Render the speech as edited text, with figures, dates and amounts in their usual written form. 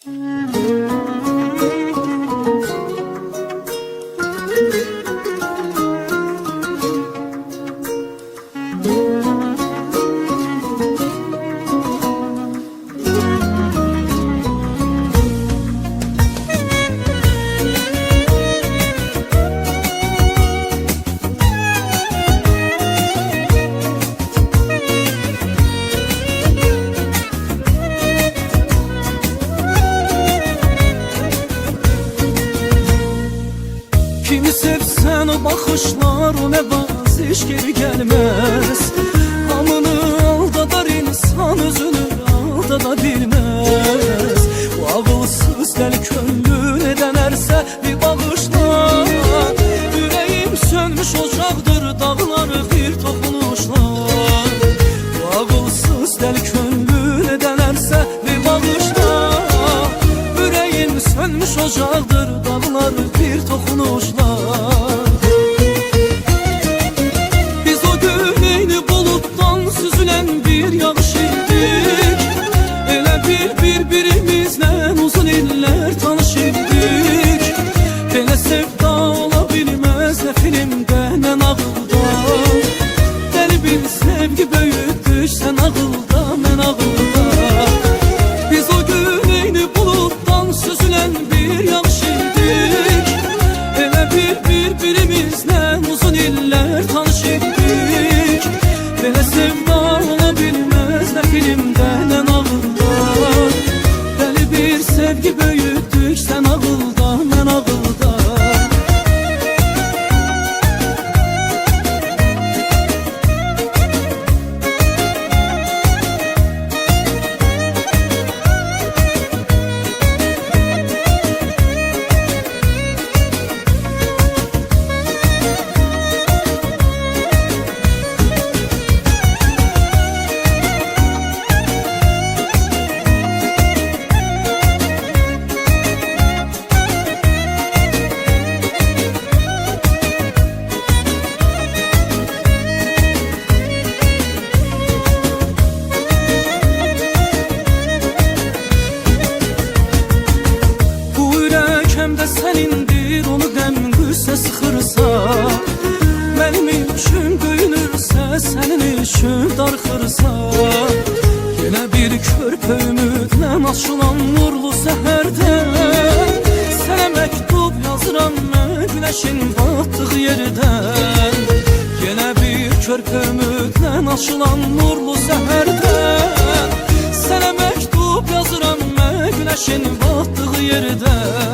Kimi sevsen o bakışlar, o ne vaz hiç geri gelmez. Hamını aldadar insan, özünü aldada bilmez. Bu ağılsız del könlü ne denerse bir bağışla. Yüreğim sönmüş ocaqdır, dağlar bir toxunuşla. Bu ağılsız del könlü ne denerse bir bağışla. Yüreğim sönmüş ocaqdır, dağlar bir toxunuşla. Biz o gün eyni buluttan süzülen bir yağış idik. Elə birbirimizlə uzun iller tanış idik. Belə sevda ola bilməz, nə filmdə, nə nağılda. Dəli bir sevgi böyütdük, sən ağılda, mən ağılda. Biz o gün eyni buluttan süzülen bir yağış idik. Elə birbirimizlə uzun iller tanış idik. Belə sevda ola bilməz, nə filmdə, nə nağılda. Dəli bir sevgi böyütdük, sən ağılda, mən ağılda. Həmdə sənindir, onu qəm qüssə sıxırsa. Mənim üçün böyünürsə, sənin üçün darxırsa. Yenə bir körpə ümidlə açılan nurlu səhərdə. Sənə məktub yazıram mən günəşin batdığı yerdən. Yenə bir körpə ümidlə açılan nurlu səhərdən. Sənə məktub yazıram mən günəşin batdığı yerdən.